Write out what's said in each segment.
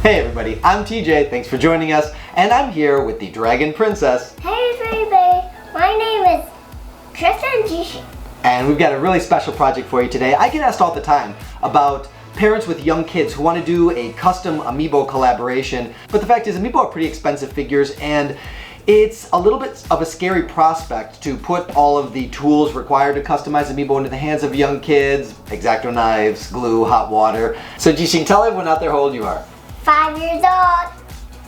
Hey everybody, I'm TJ, thanks for joining us, and I'm here with the Dragon Princess. Hey everybody, my name is Tristan JeeShing. And we've got a really special project for you today. I get asked all the time about parents with young kids who want to do a custom amiibo collaboration, but the fact is amiibo are pretty expensive figures, and it's a little bit of a scary prospect to put all of the tools required to customize amiibo into the hands of young kids, X-acto knives, glue, hot water. So JeeShing, tell everyone out there how old you are. 5 years old.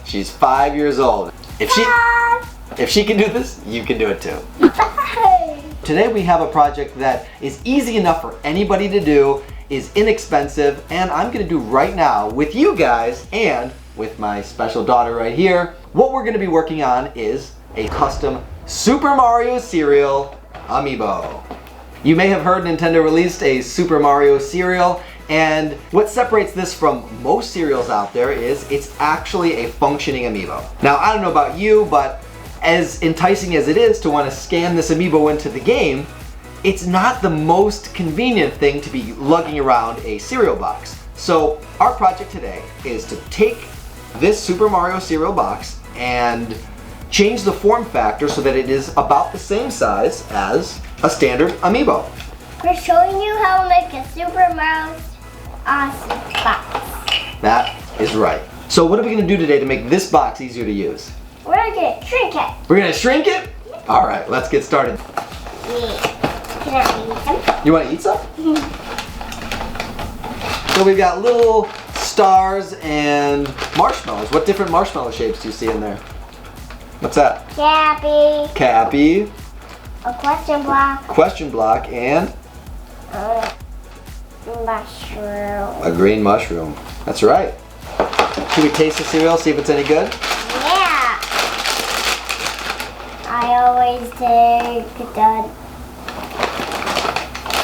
She's 5 years old. If she can do this, you can do it too. Today we have a project that is easy enough for anybody to do, is inexpensive, and I'm going to do right now with you guys and with my special daughter right here. What we're going to be working on is a custom Super Mario cereal amiibo. You may have heard Nintendo released a Super Mario cereal, and what separates this from most cereals out there is it's actually a functioning amiibo. Now, I don't know about you, but as enticing as it is to want to scan this amiibo into the game, it's not the most convenient thing to be lugging around a cereal box. So our project today is to take this Super Mario cereal box and change the form factor so that it is about the same size as a standard amiibo. We're showing you how to make a Super Mario awesome box. That is right. So what are we going to do today to make this box easier to use? We're going to shrink it. We're going to shrink it? All right, let's get started. Yeah. Can I eat some? You want to eat some? So we've got little stars and marshmallows. What different marshmallow shapes do you see in there? What's that? Cappy. Cappy. A question block. Question block and Mushroom. a green mushroom. That's right. Should we taste the cereal, see if it's any good? Yeah. I always take the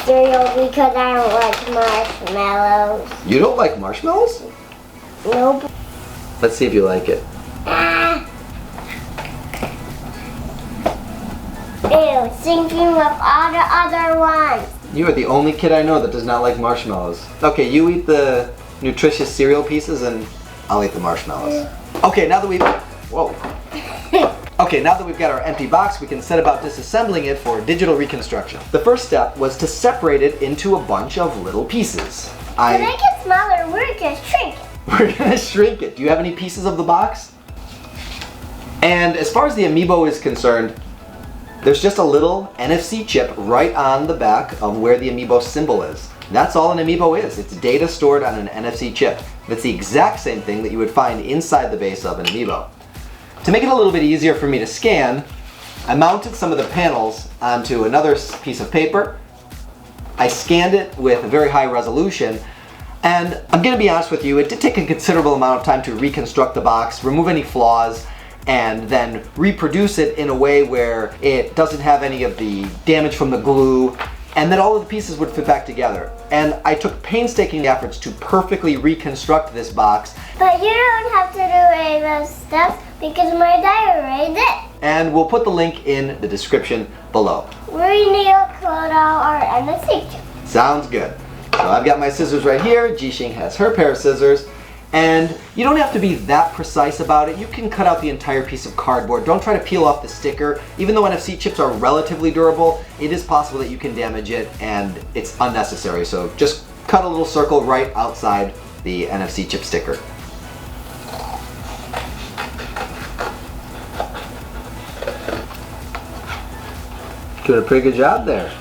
cereal because I don't like marshmallows. You don't like marshmallows? Nope. Let's see if you like it. Ew, sinking with all the other ones. You are the only kid I know that does not like marshmallows. Okay, you eat the nutritious cereal pieces and I'll eat the marshmallows. Okay, now that we've Okay, now that we've got our empty box, we can set about disassembling it for digital reconstruction. The first step was to separate it into a bunch of little pieces. To make it smaller, we're gonna shrink it. We're gonna shrink it. Do you have any pieces of the box? And as far as the amiibo is concerned, there's just a little NFC chip right on the back of where the amiibo symbol is. That's all an amiibo is. It's data stored on an NFC chip. That's the exact same thing that you would find inside the base of an amiibo. To make it a little bit easier for me to scan, I mounted some of the panels onto another piece of paper. I scanned it with a very high resolution, and I'm going to be honest with you, it did take a considerable amount of time to reconstruct the box, remove any flaws, and then reproduce it in a way where it doesn't have any of the damage from the glue, and then all of the pieces would fit back together. And I took painstaking efforts to perfectly reconstruct this box. But you don't have to do any of those steps because my dad already did. And we'll put the link in the description below. We need to cut out our NFC chip. Sounds good. So I've got my scissors right here. JeeShing has her pair of scissors. And you don't have to be that precise about it. You can cut out the entire piece of cardboard. Don't try to peel off the sticker. Even though NFC chips are relatively durable, it is possible that you can damage it and it's unnecessary. So just cut a little circle right outside the NFC chip sticker. Doing a pretty good job there.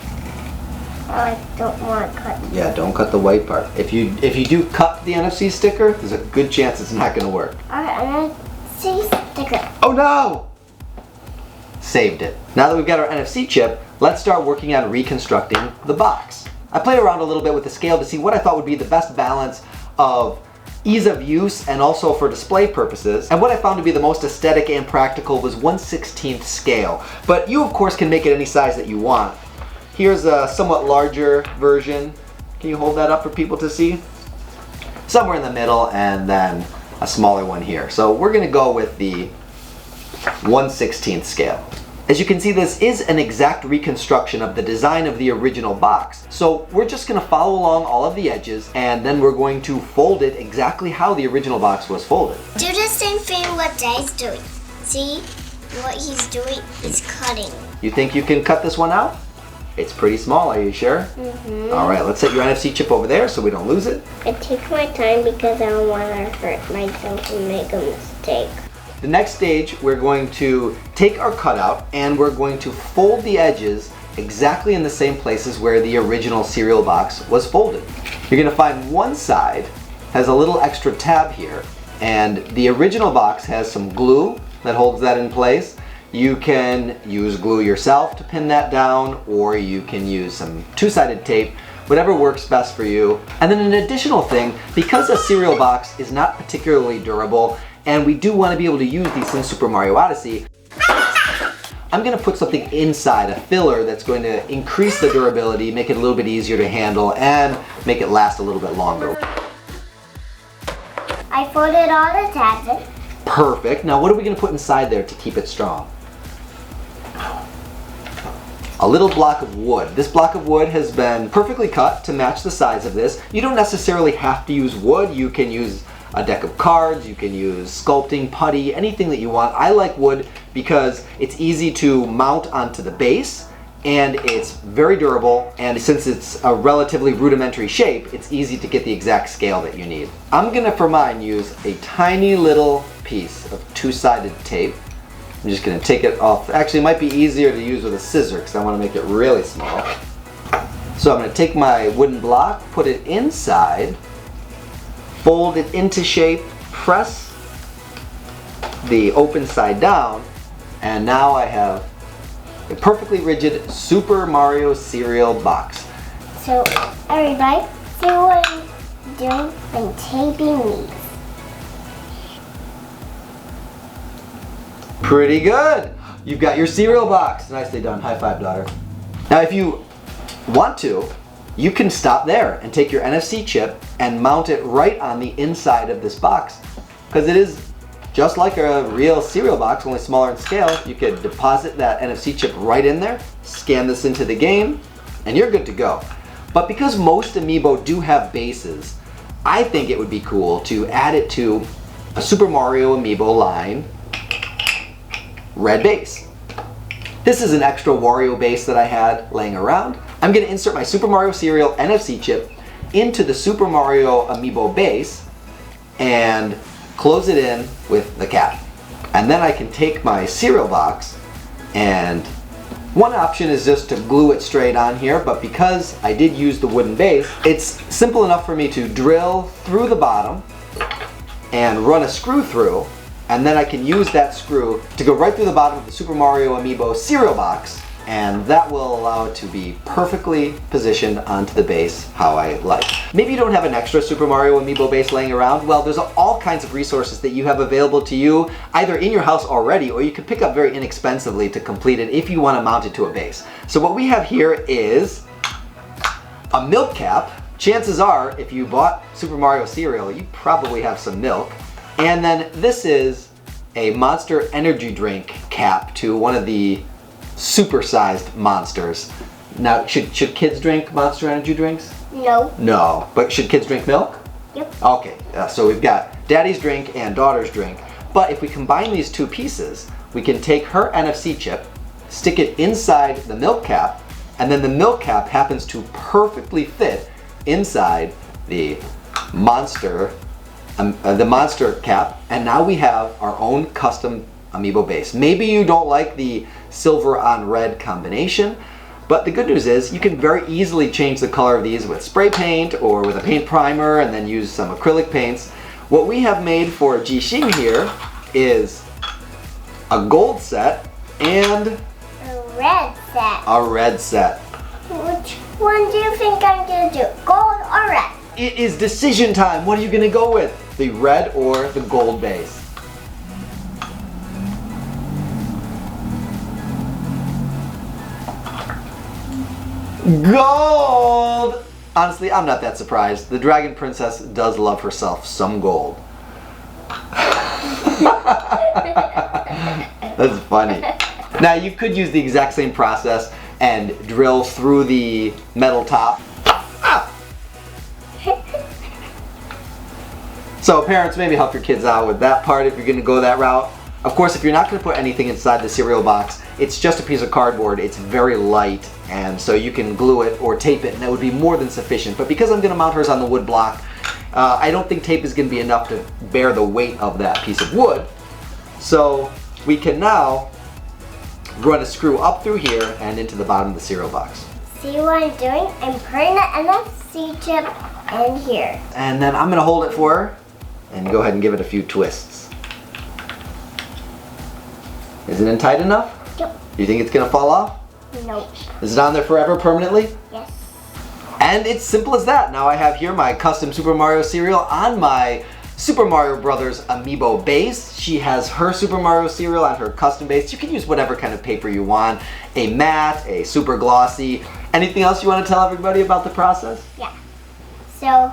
I don't want to cut. Yeah, don't cut the white part. If you do cut the NFC sticker, there's a good chance it's not going to work. Alright, NFC sticker. Oh no! Saved it. Now that we've got our NFC chip, let's start working on reconstructing the box. I played around a little bit with the scale to see what I thought would be the best balance of ease of use and also for display purposes. And what I found to be the most aesthetic and practical was 1/16 scale. But you of course can make it any size that you want. Here's a somewhat larger version. Can you hold that up for people to see? Somewhere in the middle, and then a smaller one here. So we're gonna go with the 1/16 scale. As you can see, this is an exact reconstruction of the design of the original box. So we're just going to follow along all of the edges, and then we're going to fold it exactly how the original box was folded. Do the same thing what Dad's doing. See what he's doing? He's cutting. You think you can cut this one out? It's pretty small, are you sure? Mm-hmm. All right, let's set your NFC chip over there so we don't lose it. I take my time because I don't want to hurt myself and make a mistake. The next stage, we're going to take our cutout and we're going to fold the edges exactly in the same places where the original cereal box was folded. You're going to find one side has a little extra tab here, and the original box has some glue that holds that in place. You can use glue yourself to pin that down, or you can use some two-sided tape, whatever works best for you. And then an additional thing, because a cereal box is not particularly durable, and we do want to be able to use these in Super Mario Odyssey, I'm going to put something inside, a filler that's going to increase the durability, make it a little bit easier to handle, and make it last a little bit longer. I folded all the tabs in. Perfect. Now what are we going to put inside there to keep it strong? A little block of wood. This block of wood has been perfectly cut to match the size of this. You don't necessarily have to use wood. You can use a deck of cards, you can use sculpting, putty, anything that you want. I like wood because it's easy to mount onto the base and it's very durable, and since it's a relatively rudimentary shape, it's easy to get the exact scale that you need. I'm gonna, for mine, use a tiny little piece of two-sided tape. I'm just gonna take it off. Actually, it might be easier to use with a scissor because I wanna make it really small. So I'm gonna take my wooden block, put it inside, fold it into shape, press the open side down, and now I have a perfectly rigid Super Mario cereal box. So everybody, see what I'm doing? I'm taping these. Pretty good. You've got your cereal box. Nicely done. High five, daughter. Now if you want to, you can stop there and take your NFC chip and mount it right on the inside of this box, because it is just like a real cereal box, only smaller in scale. You could deposit that NFC chip right in there, scan this into the game, and you're good to go. But because most amiibo do have bases, I think it would be cool to add it to a Super Mario amiibo line red base. This is an extra Wario base that I had laying around. I'm going to insert my Super Mario cereal NFC chip into the Super Mario amiibo base and close it in with the cap. And then I can take my cereal box, and one option is just to glue it straight on here, but because I did use the wooden base, it's simple enough for me to drill through the bottom and run a screw through, and then I can use that screw to go right through the bottom of the Super Mario amiibo cereal box, and that will allow it to be perfectly positioned onto the base how I like. Maybe you don't have an extra Super Mario amiibo base laying around. Well, there's all kinds of resources that you have available to you, either in your house already, or you can pick up very inexpensively to complete it if you want to mount it to a base. So what we have here is a milk cap. Chances are, if you bought Super Mario cereal, you probably have some milk. And then this is a Monster energy drink cap to one of the super-sized monsters. Now, should kids drink Monster energy drinks? No. No, but should kids drink milk? Yep. Okay, so we've got daddy's drink and daughter's drink. But if we combine these two pieces, we can take her NFC chip, stick it inside the milk cap, and then the milk cap happens to perfectly fit inside the monster cap, and now we have our own custom amiibo base. Maybe you don't like the silver on red combination, but the good news is you can very easily change the color of these with spray paint or with a paint primer, and then use some acrylic paints. What we have made for JeeShing here is a gold set and a red set. A red set. Which one do you think I'm gonna do? Gold or red? It is decision time. What are you gonna go with? The red or the gold base? Gold! Honestly, I'm not that surprised. The Dragon Princess does love herself some gold. That's funny. Now you could use the exact same process and drill through the metal top. Ah! So parents, maybe help your kids out with that part if you're going to go that route. Of course, if you're not going to put anything inside the cereal box, it's just a piece of cardboard. It's very light, and so you can glue it or tape it, and that would be more than sufficient. But because I'm going to mount hers on the wood block, I don't think tape is going to be enough to bear the weight of that piece of wood. So we can now run a screw up through here and into the bottom of the cereal box. See what I'm doing? I'm putting the NFC chip in here. And then I'm going to hold it for her and go ahead and give it a few twists. Is it in tight enough? Yep. Do you think it's going to fall off? Nope. Is it on there forever, permanently? Yes. And it's simple as that. Now I have here my custom Super Mario cereal on my Super Mario Brothers amiibo base. She has her Super Mario cereal on her custom base. You can use whatever kind of paper you want. A matte, a super glossy. Anything else you want to tell everybody about the process? Yeah. So,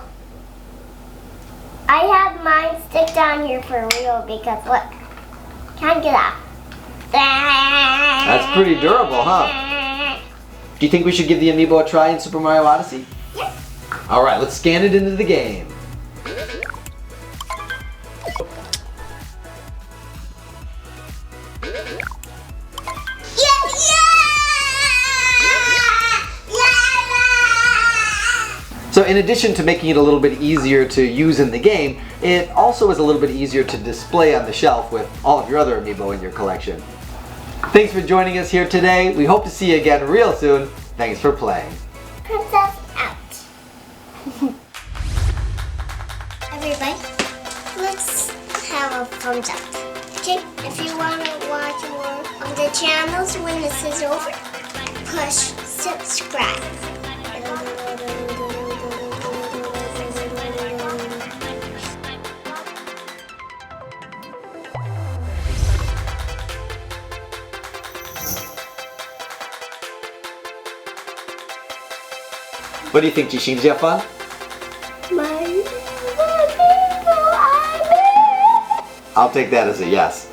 I have mine stick down here for real because look, can't get out. That's pretty durable, huh? Do you think we should give the amiibo a try in Super Mario Odyssey? Yes. Alright, let's scan it into the game. So in addition to making it a little bit easier to use in the game, it also is a little bit easier to display on the shelf with all of your other amiibo in your collection. Thanks for joining us here today. We hope to see you again real soon. Thanks for playing. Princess out. Everybody, let's have a thumbs up. Okay, if you want to watch more of the channels when this is over, push subscribe. What do you think, JeeShing? Did you have fun? My amiibo. I'll take that as a yes.